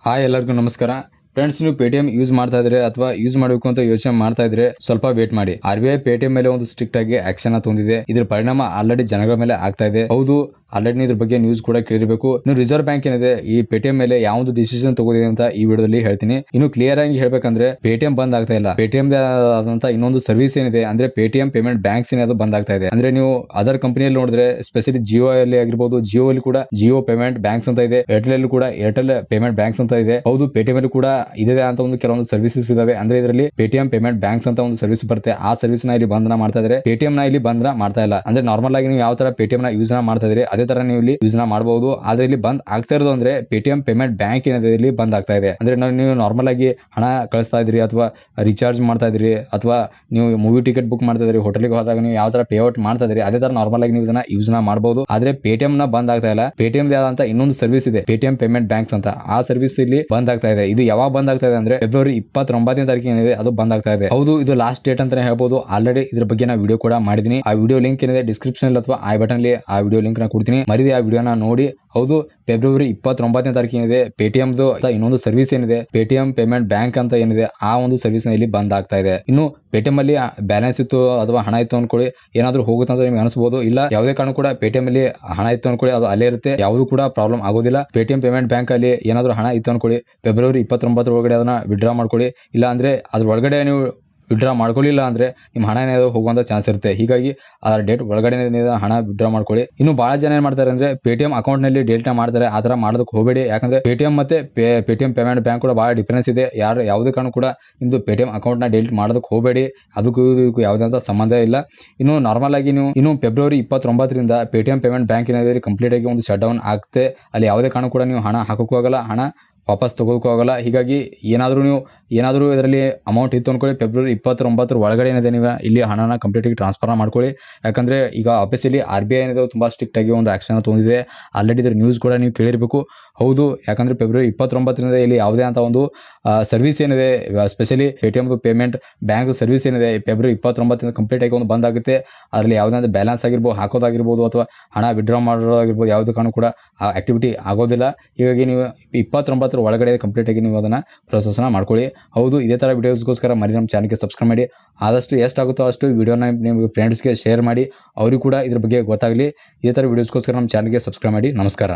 Hi ಎಲ್ಲರಿಗೂ ನಮಸ್ಕಾರ friends. ನೀವು ಪೇಟಿಎಂ ಯೂಸ್ ಮಾಡ್ತಾ ಇದ್ರೆ ಅಥವಾ ಯೂಸ್ ಮಾಡಬೇಕು ಅಂತ ಯೋಚನೆ ಮಾಡ್ತಾ ಇದ್ರೆ ಸ್ವಲ್ಪ ವೇಟ್ ಮಾಡಿ. RBI ಪೇಟಿಎಂ ಮೇಲೆ ಒಂದು ಸ್ಟ್ರಿಕ್ಟ್ ಆಗಿ ಆಕ್ಷನ್ ತಂದಿದೆ. ಇದರ ಪರಿಣಾಮ ಆಲ್ರೆಡಿ ಜನಗಳ ಮೇಲೆ ಆಗ್ತಾ ಇದೆ. ಹೌದು, ಆಲ್ರೆಡಿ ಇದ್ರ ಬಗ್ಗೆ ನ್ಯೂಸ್ ಕೂಡ ಕೇಳಿರಬೇಕು. ಇನ್ನು ರಿಸರ್ವ್ ಬ್ಯಾಂಕ್ ಏನಿದೆ ಈ ಪೇಟಿಎಂ ಮೇಲೆ ಯಾವ್ದು ಡಿಸಿಷನ್ ತಗೋದಿದೆ ಅಂತ ಈ ವಿಡಿಯೋದಲ್ಲಿ ಹೇಳ್ತೀನಿ. ಇನ್ನು ಕ್ಲಿಯರ್ ಆಗಿ ಹೇಳ್ಬೇಕಂದ್ರೆ ಪೇಟಿಎಂ ಬಂದ್ ಆಗ್ತಾ ಇಲ್ಲ. ಪೇಟಿಎಂ ಆದಂತ ಇನ್ನೊಂದು ಸರ್ವಿಸ್ ಏನಿದೆ ಅಂದ್ರೆ ಪೇಟಿಎಂ ಪೇಮೆಂಟ್ ಬ್ಯಾಂಕ್ಸ್ ಅದು ಬಂದ್ ಆಗ್ತಾ ಇದೆ. ಅಂದ್ರೆ ನೀವು ಅದರ್ ಕಂಪನಿಯಲ್ಲಿ ನೋಡಿದ್ರೆ ಸ್ಪೆಷಲಿ ಜಿಯೋ ಅಲ್ಲಿ ಆಗಿರ್ಬೋದು, ಜಿಯೋ ಅಲ್ಲಿ ಕೂಡ ಜಿಯೋ ಪೇಮೆಂಟ್ ಬ್ಯಾಂಕ್ಸ್ ಅಂತ ಇದೆ. ಏರ್ಟೆಲ್ ಅಲ್ಲಿ ಕೂಡ ಏರ್ಟೆಲ್ ಪೇಮೆಂಟ್ ಬ್ಯಾಂಕ್ಸ್ ಅಂತ ಇದೆ. ಹೌದು, ಪೇಟಿಎಂ ಅಲ್ಲಿ ಕೂಡ ಇದೆ ಅಂತ ಒಂದು ಕೆಲವೊಂದು ಸರ್ವಿಸಸ್ ಇದಾವೆ. ಅಂದ್ರೆ ಇದರಲ್ಲಿ ಪೇಟಿಎಂ ಪೇಮೆಂಟ್ ಬ್ಯಾಂಕ್ಸ್ ಅಂತ ಒಂದು ಸರ್ವಿಸ್ ಬರುತ್ತೆ. ಆ ಸರ್ವಿಸ್ ನ ಇಲ್ಲಿ ಬಂಧನ ಮಾಡ್ತಾ ಇದ್ರೆ, ಪೇಟಿಎಂ ನ ಇಲ್ಲಿ ಬಂಧನ ಮಾಡ್ತಾ ಇಲ್ಲ. ಅಂದ್ರೆ ನಾರ್ಮಲ್ ಆಗಿ ನೀವು ಯಾವ ತರ ಪೇಟಿಎಂ ನ ಯೂಸ್ ಮಾಡ್ತಾ ಇದ್ರಿ ಅದೇ ತರ ನೀವು ಇಲ್ಲಿ ಯೂಸ್ ಮಾಡಬಹುದು. ಆದ್ರೆ ಇಲ್ಲಿ ಬಂದ್ ಆಗ್ತಾ ಇರೋದು ಅಂದ್ರೆ ಪೇಟಿಎಂ ಪೇಮೆಂಟ್ ಬ್ಯಾಂಕ್ ಏನಿದೆ ಇಲ್ಲಿ ಬಂದ್ ಆಗ್ತಾ ಇದೆ. ಅಂದ್ರೆ ನೀವು ನಾರ್ಮಲ್ ಆಗಿ ಹಣ ಕಳಿಸ್ತಾ ಇದ್ರಿ ಅಥವಾ ರಿಚಾರ್ಜ್ ಮಾಡ್ತಾ ಇದ್ರಿ ಅಥವಾ ನೀವು ಮೂವಿ ಟಿಕೆಟ್ ಬುಕ್ ಮಾಡ್ತಾ ಇದ್ರಿ, ಹೋಟೆಲ್ಗೆ ಹೋದಾಗ ನೀವು ಯಾವ ತರ ಪೇಔಟ್ ಮಾಡ್ತಾ ಇದ್ರಿ ಅದೇ ತರ ನಾರ್ಮಲ್ ಆಗಿ ನೀವು ಇದನ್ನ ಯೂಸ್ ಮಾಡಬಹುದು. ಆದ್ರೆ ಪೇಟಿಎಂ ನ ಬಂದ್ ಆಗ್ತಾ ಇಲ್ಲ. ಪೇಟಿಎಂ ಆದಂತ ಇನ್ನೊಂದು ಸರ್ವಿಸ್ ಇದೆ ಪೇಟಿಎಂ ಪೇಮೆಂಟ್ ಬ್ಯಾಂಕ್ಸ್ ಅಂತ. ಆ ಸರ್ವಿಸ್ ಇಲ್ಲಿ ಬಂದ್ ಆಗ್ತಾ ಇದೆ. ಇದು ಯಾವಾಗ ಬಂದ್ ಆಗ್ತಾ ಇದೆ ಅಂದ್ರೆ ಫೆಬ್ರವರಿ 29ನೇ ತಾರೀಕಿಗೆ ಏನಿದೆ ಅದು ಬಂದ್ ಆಗ್ತಾ ಇದೆ. ಹೌದು, ಇದು ಲಾಸ್ಟ್ ಡೇಟ್ ಅಂತಾನೆ ಹೇಳ್ಬೋದು. ಆಲ್ರೆಡಿ ಇದ್ರ ಬಗ್ಗೆ ನಾನು ವಿಡಿಯೋ ಕೂಡ ಮಾಡಿದೀನಿ. ಆ ವಿಡಿಯೋ ಲಿಂಕ್ ಏನಿದೆ ಡಿಸ್ಕ್ರಿಪ್ಷನ್ ಅಥವಾ ಐ ಬಟನ್ ಅಲ್ಲಿ ಆ ವಿಡಿಯೋ ಲಿಂಕ್ ನ ಕೊಡ್ತೀನಿ. ಮರಿದೆ ಆ ವಿಡಿಯೋನ ನೋಡಿ. ಹೌದು, ಫೆಬ್ರವರಿ 29ನೇ ತಾರೀಕಿಗೆ ಏನಿದೆ ಪೇಟಿಎಂ ಇನ್ನೊಂದು ಸರ್ವಿಸ್ ಏನಿದೆ ಪೇಟಿಎಂ ಪೇಮೆಂಟ್ ಬ್ಯಾಂಕ್ ಅಂತ ಏನಿದೆ ಆ ಒಂದು ಸರ್ವಿಸ್ ನ ಇಲ್ಲಿ ಬಂದ್ ಆಗ್ತಾ ಇದೆ. ಇನ್ನು ಪೇಟಿಎಂ ಅಲ್ಲಿ ಬ್ಯಾಲೆನ್ಸ್ ಇತ್ತು ಅಥವಾ ಹಣ ಇತ್ತು ಅನ್ಕೊಳ್ಳಿ, ಏನಾದ್ರೂ ಹೋಗುತ್ತೆ ಅಂತ ನಿಮ್ಗೆ ಅನಿಸಬಹುದು. ಇಲ್ಲ ಯಾವುದೇ ಕಾರಣ ಕೂಡ ಪೇಟಿಎಂ ಅಲ್ಲಿ ಹಣ ಇತ್ತು ಅನ್ಕೊಳ್ಳಿ, ಅದು ಅಲ್ಲೇ ಇರುತ್ತೆ, ಯಾವುದು ಕೂಡ ಪ್ರಾಬ್ಲಮ್ ಆಗೋದಿಲ್ಲ. ಪೇಟಿಎಂ ಪೇಮೆಂಟ್ ಬ್ಯಾಂಕ್ ಅಲ್ಲಿ ಏನಾದ್ರೂ ಹಣ ಇತ್ತು ಅನ್ಕೊಳ್ಳಿ, ಫೆಬ್ರವರಿ 29 ಒಳಗಡೆ ಅದನ್ನ ವಿಡ್ರಾ ಮಾಡ್ಕೊಳ್ಳಿ. ಇಲ್ಲ ಅಂದ್ರೆ ಅದ್ರ ಒಳಗಡೆ ನೀವು ವಿಡ್ರಾ ಮಾಡ್ಕೊಳ್ಳಿಲ್ಲ ಅಂದ್ರೆ ನಿಮ್ಮ ಹಣ ಏನಾದ್ರು ಹೋಗುವಂತ ಚಾನ್ಸ್ ಇರುತ್ತೆ. ಹೀಗಾಗಿ ಆ ಡೇಟ್ ಒಳಗಡೆ ಹಣ ವಿಡ್ರಾ ಮಾಡ್ಕೊಳ್ಳಿ. ಇನ್ನು ಬಹಳ ಜನ ಏನ್ ಮಾಡ್ತಾರೆ ಅಂದ್ರೆ ಪೇಟಿಎಂ ಅಕೌಂಟ್ ನಲ್ಲಿ ಡೆಲ್ಟಾ ಮಾಡ್ತಾರೆ. ಆ ತರ ಮಾಡೋದಕ್ಕೆ ಹೋಗಬೇಡಿ. ಯಾಕಂದ್ರೆ ಪೇಟಿಎಂ ಮತ್ತೆ ಪೇಟಿಎಂ ಪೇಮೆಂಟ್ ಬ್ಯಾಂಕ್ ಕೂಡ ಬಹಳ ಡಿಫರೆನ್ಸ್ ಇದೆ. ಯಾವುದೇ ಕಾರಣ ಕೂಡ ನಿಮ್ದು ಪೇಟಿಎಂ ಅಕೌಂಟ್ ನ ಡೆಲಿಟ್ ಮಾಡೋದಕ್ಕೆ ಹೋಗಬೇಡಿ. ಅದಕ್ಕೂ ಯಾವುದೇ ಸಂಬಂಧ ಇಲ್ಲ. ಇನ್ನು ನಾರ್ಮಲ್ ಆಗಿ ನೀವು ಇನ್ನು ಫೆಬ್ರವರಿ 29ರಿಂದ ಪೇಟಿಎಂ ಪೇಮೆಂಟ್ ಬ್ಯಾಂಕ್ ಏನಾದ್ರೆ ಕಂಪ್ಲೀಟ್ ಆಗಿ ಒಂದು ಶಟ್ ಡೌನ್ ಆಗುತ್ತೆ. ಅಲ್ಲಿ ಯಾವುದೇ ಕಾರಣ ಕೂಡ ನೀವು ಹಣ ಹಾಕೋಕ್ಕೂ ಆಗಲ್ಲ, ಹಣ ವಾಪಸ್ ತಗೋಕ್ಕೂ ಆಗಲ್ಲ. ಹೀಗಾಗಿ ಏನಾದರೂ ಇದರಲ್ಲಿ ಅಮೌಂಟ್ ಇತ್ತು ಅನ್ಕೊಳ್ಳಿ, ಫೆಬ್ರವರಿ 29 ಒಳಗಡೆ ಏನಿದೆ ನೀವು ಇಲ್ಲಿ ಹಣನ ಕಂಪ್ಲೀಟ್ ಆಗಿ ಟ್ರಾನ್ಸ್ಫರ್ ಮಾಡ್ಕೊಳ್ಳಿ. ಯಾಕಂದ್ರೆ ಈಗ ಆಫೀಸಿಯಲಿ RBI ಏನಿದೆ ತುಂಬಾ ಸ್ಟ್ರಿಕ್ಟ್ ಆಗಿ ಒಂದು ಆಕ್ಷನ್ ತೊಗೊಂಡಿದೆ. ಆಲ್ರೆಡಿ ಇದ್ರ ನ್ಯೂಸ್ ಕೂಡ ನೀವು ಕೇಳಿರಬೇಕು. ಹೌದು, ಯಾಕಂದ್ರೆ ಫೆಬ್ರವರಿ 29ರಿಂದ ಇಲ್ಲಿ ಯಾವುದೇ ಅಂತ ಒಂದು ಸರ್ವಿಸ್ ಏನಿದೆ specially Paytm payment bank service ಏನಿದೆ ಫೆಬ್ರವರಿ 29ರಿಂದ ಕಂಪ್ಲೀಟ್ ಆಗಿ ಒಂದು ಬಂದ್ ಆಗುತ್ತೆ. ಅದರಲ್ಲಿ ಯಾವುದೇ ಬ್ಯಾಲೆನ್ಸ್ ಆಗಿರ್ಬೋದು, ಹಾಕೋದಾಗಿರ್ಬೋದು ಅಥವಾ ಹಣ ವಿಡ್ರಾ ಮಾಡೋದಾಗಿರ್ಬೋದು, ಯಾವುದೇ ಕಾರಣ ಕೂಡ ಆ ಆಕ್ಟಿವಿಟಿ ಆಗೋದಿಲ್ಲ. ಹೀಗಾಗಿ ನೀವು 29 ಒಳಗಡೆ ಕಂಪ್ಲೀಟ್ ಆಗಿ ನೀವು ಅದನ್ನ ಪ್ರೊಸೆಸ್ನ ಮಾಡ್ಕೊಳ್ಳಿ. ಹೌದು, ಇದೇ ತರ ವಿಡಿಯೋಸ್ಗೋಸ್ಕರ ಮರಿ ನಮ್ಮ ಚಾನಲ್ಗೆ ಸಬ್ಸ್ಕ್ರೈಬ್ ಮಾಡಿ. ಆದಷ್ಟು ಎಷ್ಟಾಗುತ್ತೋ ಅಷ್ಟು ವಿಡಿಯೋನ ನಿಮ್ಮ ಫ್ರೆಂಡ್ಸ್ಗೆ ಶೇರ್ ಮಾಡಿ, ಅವ್ರಿಗೂ ಕೂಡ ಇದ್ರ ಬಗ್ಗೆ ಗೊತ್ತಾಗಲಿ. ಇದೇ ತರ ವಿಡಿಯೋಸ್ಗೋಸ್ಕರ ನಮ್ಮ ಚಾನಲ್ಗೆ ಸಬ್ಸ್ಕ್ರೈಬ್ ಮಾಡಿ. ನಮಸ್ಕಾರ.